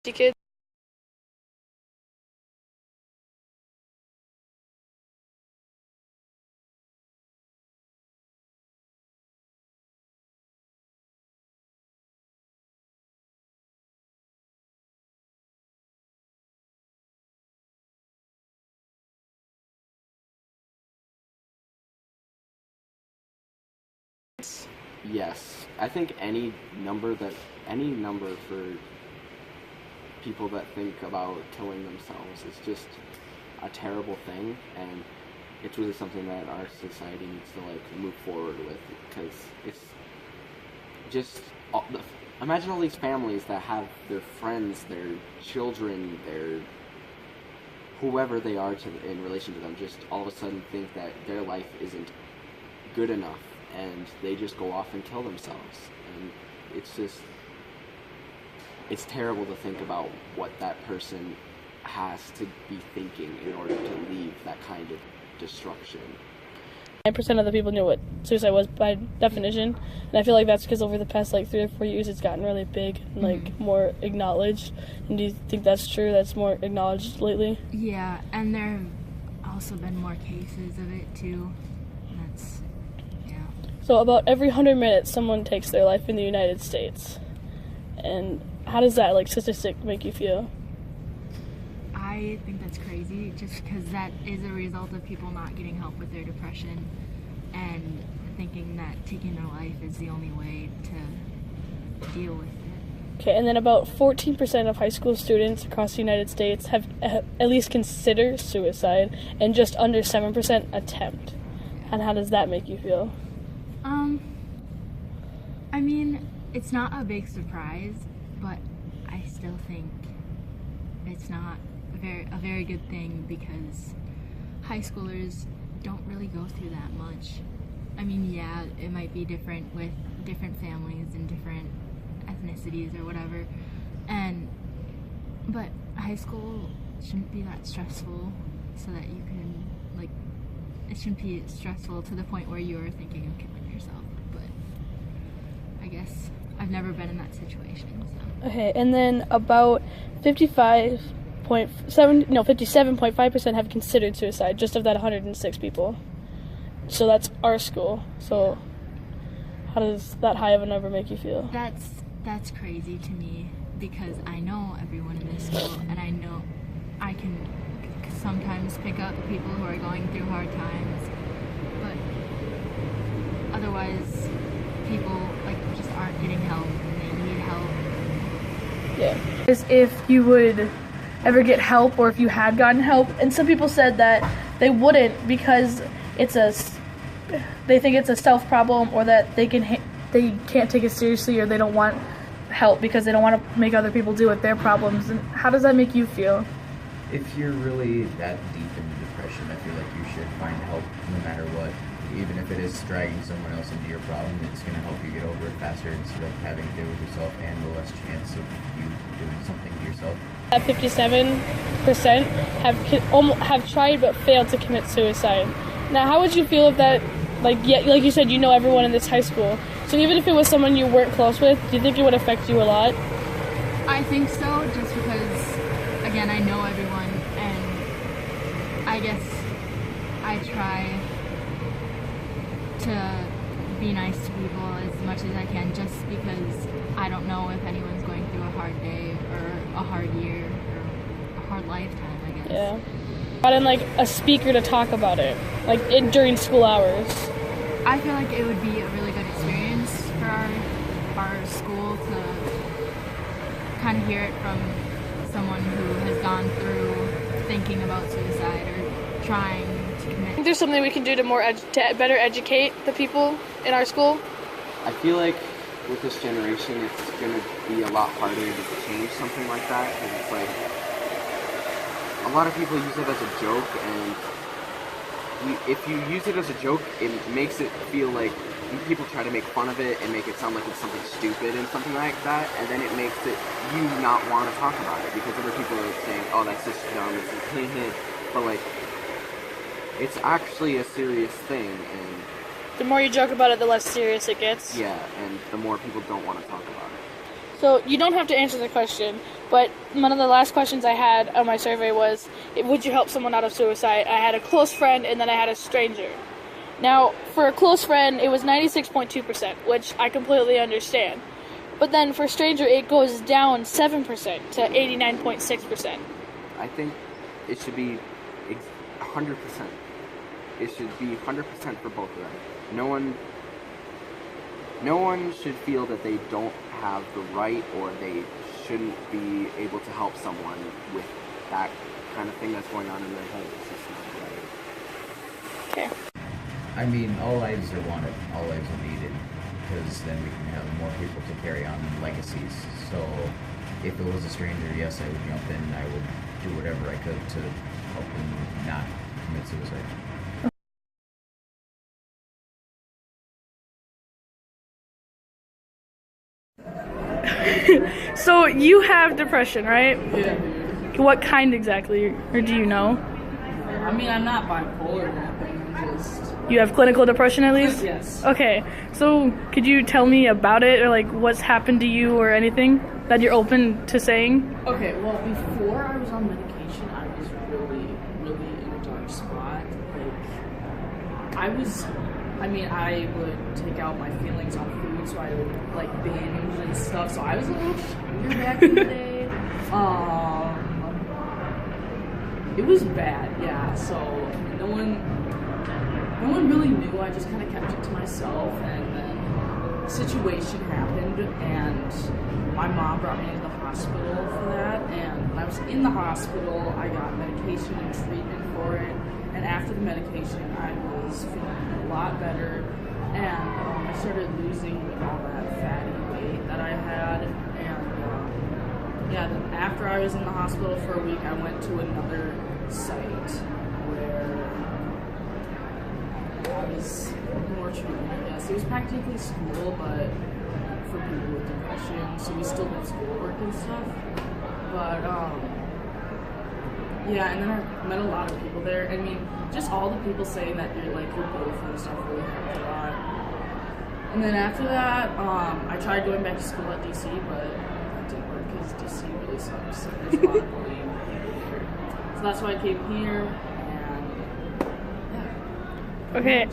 Kids. Yes, I think any number for people that think about killing themselves is just a terrible thing, and it's really something that our society needs to move forward with, because it's just imagine all these families that have their friends, their children, their whoever they are in relation to them, just all of a sudden think that their life isn't good enough, and they just go off and kill themselves. And it's terrible to think about what that person has to be thinking in order to leave that kind of destruction. 9% of the people knew what suicide was by definition, and I feel like that's because over the past 3 or 4 years it's gotten really big and more acknowledged. And do you think that's true? That's more acknowledged lately? Yeah, and there have also been more cases of it too. So about every 100 minutes someone takes their life in the United States. And how does that statistic make you feel? I think that's crazy, just because that is a result of people not getting help with their depression and thinking that taking their life is the only way to deal with it. Okay, and then about 14% of high school students across the United States have at least considered suicide, and just under 7% attempt. And how does that make you feel? I mean, it's not a big surprise, but I still think it's not a very good thing, because high schoolers don't really go through that much. I mean, yeah, it might be different with different families and different ethnicities or whatever, but high school shouldn't be that stressful, so that you can, it shouldn't be stressful to the point where you're thinking of killing yourself. But I guess I've never been in that situation, so. Okay, and then about 57.5% have considered suicide, just of that 106 people. So that's our school. So how does that high of a number make you feel? That's crazy to me, because I know everyone in this school, and I know I can sometimes pick up people who are going through hard times, but otherwise people just aren't getting help, and they need help. Yeah. If you would ever get help, or if you had gotten help, and some people said that they wouldn't because they think it's a self problem, or that they can't take it seriously, or they don't want help because they don't want to make other people deal with their problems. And how does that make you feel? If you're really that deep into depression, I feel like you should find help no matter what. Even if it is dragging someone else into your problem, it's going to help you get over it faster instead of having to do it yourself, and the less chance of you doing something to yourself. 57% have tried but failed to commit suicide. Now, how would you feel if that, like you said, you know everyone in this high school, so even if it was someone you weren't close with, do you think it would affect you a lot? I think so, just because, again, I know everyone, and I guess I try to be nice to people as much as I can, just because I don't know if anyone's going through a hard day, or a hard year, or a hard lifetime, I guess. Yeah. Brought in a speaker to talk about it, during school hours. I feel like it would be a really good experience for our school to kind of hear it from someone who has gone through thinking about suicide or trying to commit. I think there's something we can do to better educate the people in our school. I feel like with this generation, it's going to be a lot harder to change something like that, because it's a lot of people use it as a joke, and if you use it as a joke, it makes it feel like people try to make fun of it and make it sound like it's something stupid and something like that, and then it makes you not want to talk about it, because other people are saying, oh, that's just dumb, but it's actually a serious thing, and The more you joke about it, the less serious it gets. yeah, and the more people don't want to talk about it. So you don't have to answer the question, But one of the last questions I had on my survey was, would you help someone out of suicide? I had a close friend and then I had a stranger. Now, for a close friend, it was 96.2%, which I completely understand. But then for stranger, it goes down 7% to 89.6%. I think it should be 100%. It should be 100% for both of them. No one should feel that they don't have the right or they shouldn't be able to help someone with that kind of thing that's going on in their head. It's just not right. Okay. I mean, all lives are wanted, all lives are needed, because then we can have more people to carry on legacies. So if it was a stranger, yes, I would jump in. I would do whatever I could to help them not commit suicide. So you have depression, right? Yeah, dude. What kind exactly, or do you know? I mean, I'm not bipolar or anything. I'm just. You have clinical depression at least? Yes. Okay, so could you tell me about it, or like what's happened to you or anything that you're open to saying? Okay, well, before I was on medication, I was really, really in a dark spot. I would take out my feelings on food, so I would like binge and stuff. So I was a little shinier back in the day. It was bad, yeah. So no one really knew. I just kind of kept it to myself, and then a situation happened, and my mom brought me into the hospital for that. And when I was in the hospital, I got medication and treatment for it. And after the medication, I was feeling a lot better, and I started losing all that fatty weight that I had. And yeah, then after I was in the hospital for a week, I went to another site where I was more treatment, I guess. It was practically school, but for people with depression, so we still did schoolwork and stuff. But yeah, and then I met a lot of people there. I mean, just all the people saying that you're beautiful and stuff really helped a lot. And then after that, I tried going back to school at DC, but that didn't work because DC really sucks. There's a lot of bullying here. So that's why I came here, and yeah. Okay,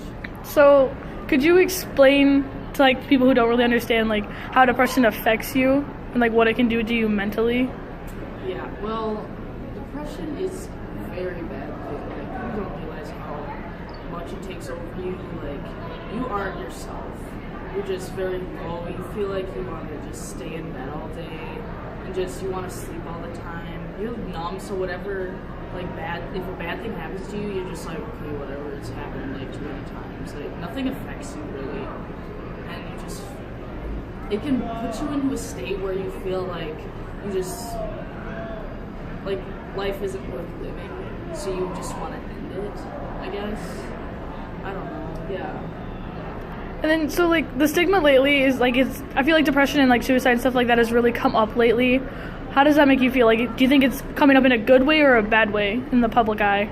so could you explain to like people who don't really understand like how depression affects you and like what it can do to you mentally? Yeah, well, depression is a very bad thing. Like, you don't realize how much it takes over you. Like, you aren't yourself. You're just very low. You feel like you want to just stay in bed all day, and just you want to sleep all the time. You're numb, so whatever, like if a bad thing happens to you, you're just like, okay, whatever, it's happened like too many times. Like, nothing affects you really, and you just, it can put you into a state where you feel like you just, like, life isn't worth living, so you just want to end it, I guess. I don't know, yeah. And then so like the stigma lately is like I feel like depression and like suicide and stuff like that has really come up lately. How does that make you feel? Like, do you think it's coming up in a good way or a bad way in the public eye?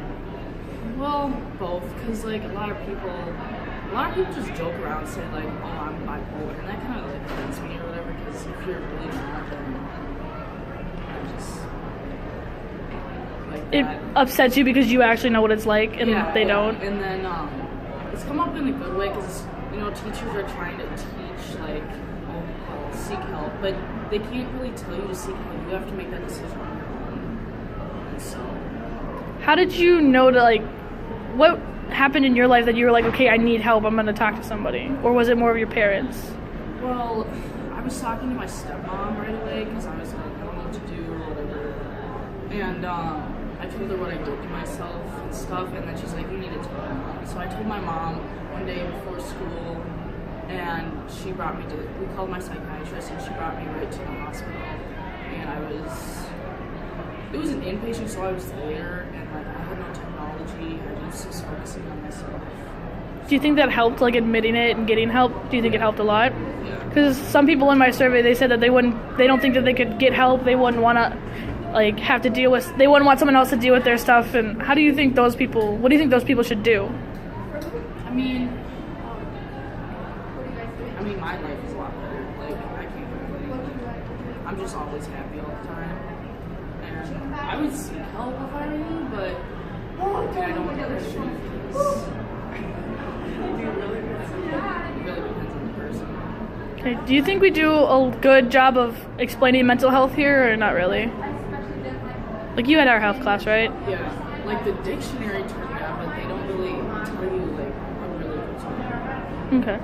Well, both, because like a lot of people just joke around and say like, oh, I'm bipolar, and that kind of like hurts me or whatever, because if you're really not, then I just like It that. upsets you because you actually know what it's like and Yeah, they yeah. don't. And then it's come up in a good way because teachers are trying to teach like seek help, but they can't really tell you to seek help. You have to make that decision on your own. And so, How did you know to like what happened in your life that you were like, okay, I need help, I'm gonna talk to somebody? Or was it more of your parents? well, I was talking to my stepmom right away because I was like, I don't know what to do or whatever. And I told her what I did to myself and stuff, and then she's like, you need to tell my mom. So I told my mom one day before school, and she brought me we called my psychiatrist, and she brought me right to the hospital. And it was an inpatient, so I was there, and like I had no technology, I was just focusing on myself. Do you think that helped, like admitting it and getting help? Do you think it helped a lot? Yeah. Because some people in my survey, they said that they don't think that they could get help. They wouldn't want to, like, they wouldn't want someone else to deal with their stuff. And what do you think those people should do? I mean, my life is a lot better. Like, I can't complain. I'm just always happy all the time. I would seek help if I were you, but I don't want to pressure you for this. It really depends on the person. Okay, do you think we do a good job of explaining mental health here, or not really? Like, you had our health class, right? Yeah, like the dictionary term, yeah, but they don't really tell you like a really good term. Okay.